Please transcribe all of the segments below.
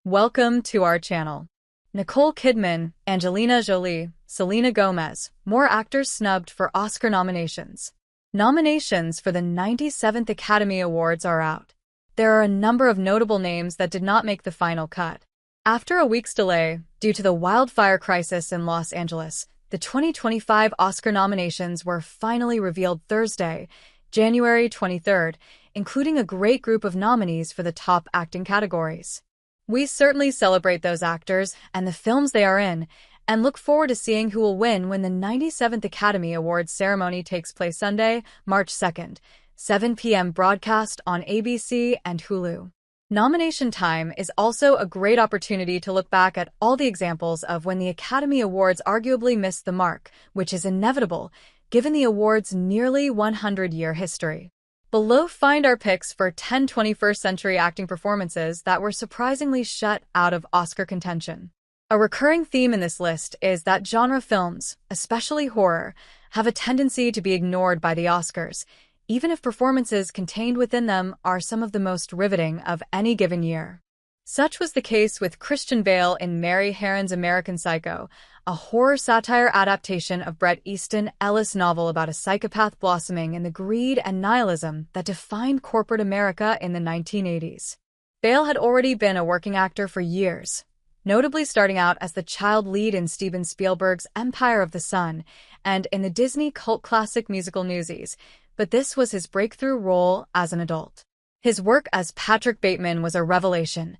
Welcome to our channel. Nicole Kidman, Angelina Jolie, Selena Gomez, more actors snubbed for Oscar nominations. Nominations for the 97th Academy Awards are out. There are a number of notable names that did not make the final cut. After a week's delay, due to the wildfire crisis in Los Angeles, the 2025 Oscar nominations were finally revealed Thursday, January 23rd, including a great group of nominees for the top acting categories. We certainly celebrate those actors and the films they are in, and look forward to seeing who will win when the 97th Academy Awards ceremony takes place Sunday, March 2nd, 7 p.m. broadcast on ABC and Hulu. Nomination time is also a great opportunity to look back at all the examples of when the Academy Awards arguably missed the mark, which is inevitable, given the award's nearly 100-year history. Below, find our picks for 10 21st century acting performances that were surprisingly shut out of Oscar contention. A recurring theme in this list is that genre films, especially horror, have a tendency to be ignored by the Oscars, even if performances contained within them are some of the most riveting of any given year. Such was the case with Christian Bale in Mary Harron's American Psycho, a horror satire adaptation of Bret Easton Ellis' novel about a psychopath blossoming in the greed and nihilism that defined corporate America in the 1980s. Bale had already been a working actor for years, notably starting out as the child lead in Steven Spielberg's Empire of the Sun and in the Disney cult classic musical Newsies, but this was his breakthrough role as an adult. His work as Patrick Bateman was a revelation.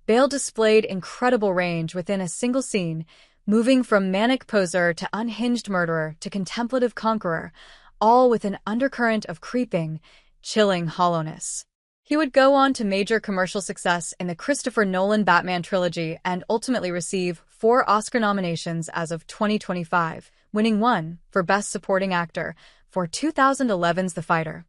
Bale displayed incredible range within a single scene, moving from manic poser to unhinged murderer to contemplative conqueror, all with an undercurrent of creeping, chilling hollowness. He would go on to major commercial success in the Christopher Nolan Batman trilogy and ultimately receive 4 Oscar nominations as of 2025, winning 1 for Best Supporting Actor for 2011's The Fighter.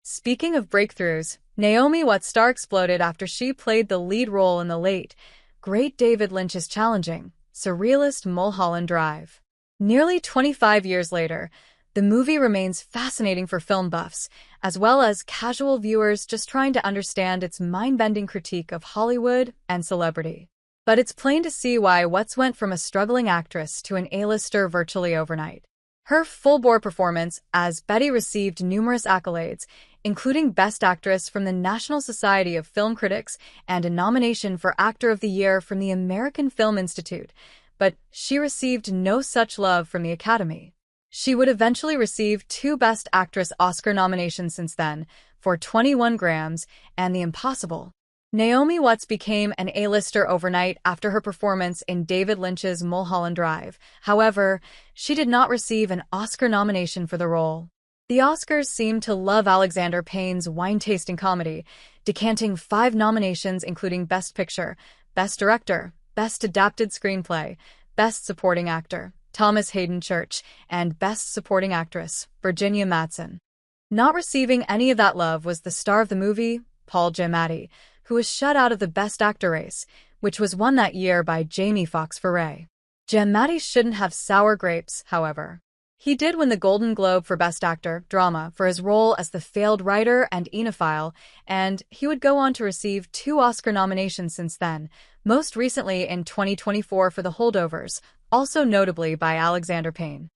Speaking of breakthroughs, Naomi Watts' star exploded after she played the lead role in the late, great David Lynch's challenging, surrealist Mulholland Drive. Nearly 25 years later, the movie remains fascinating for film buffs, as well as casual viewers just trying to understand its mind-bending critique of Hollywood and celebrity. But it's plain to see why Watts went from a struggling actress to an A-lister virtually overnight. Her full-bore performance as Betty received numerous accolades, including Best Actress from the National Society of Film Critics and a nomination for Actor of the Year from the American Film Institute, but she received no such love from the Academy. She would eventually receive 2 Best Actress Oscar nominations since then, for 21 Grams and The Impossible. Naomi Watts became an A-lister overnight after her performance in David Lynch's Mulholland Drive. However, she did not receive an Oscar nomination for the role. The Oscars seemed to love Alexander Payne's wine-tasting comedy, decanting 5 nominations including Best Picture, Best Director, Best Adapted Screenplay, Best Supporting Actor, Thomas Hayden Church, and Best Supporting Actress, Virginia Madsen. Not receiving any of that love was the star of the movie, Paul Giamatti, who was shut out of the Best Actor race, which was won that year by Jamie Foxx for Ray. Giamatti shouldn't have sour grapes, however. He did win the Golden Globe for Best Actor, Drama, for his role as the failed writer and enophile, and he would go on to receive 2 Oscar nominations since then, most recently in 2024 for The Holdovers, also notably by Alexander Payne.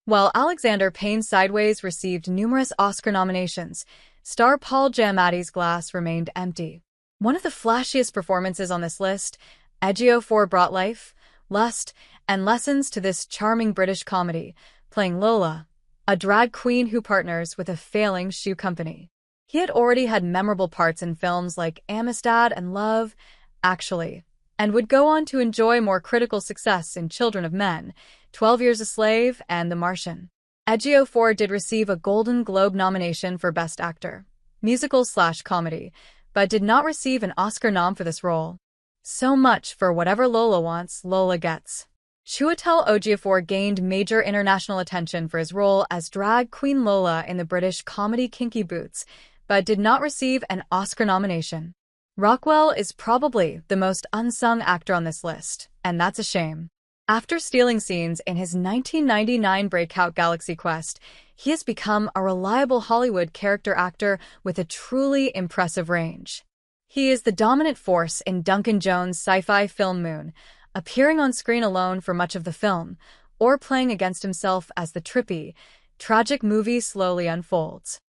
While Alexander Payne Sideways received numerous Oscar nominations, star Paul Giamatti's glass remained empty. One of the flashiest performances on this list, Ojiofor brought life, lust, and lessons to this charming British comedy, playing Lola, a drag queen who partners with a failing shoe company. He had already had memorable parts in films like Amistad and Love, Actually, and would go on to enjoy more critical success in Children of Men, 12 Years a Slave, and The Martian. Ojiofor did receive a Golden Globe nomination for Best Actor, Musical/Comedy, but did not receive an Oscar nom for this role. So much for whatever Lola wants, Lola gets. Chiwetel Ojiofor gained major international attention for his role as drag queen Lola in the British comedy Kinky Boots, but did not receive an Oscar nomination. Rockwell is probably the most unsung actor on this list, and that's a shame. After stealing scenes in his 1999 breakout Galaxy Quest, he has become a reliable Hollywood character actor with a truly impressive range. He is the dominant force in Duncan Jones' sci-fi film Moon, appearing on screen alone for much of the film, or playing against himself as the trippy, tragic movie slowly unfolds.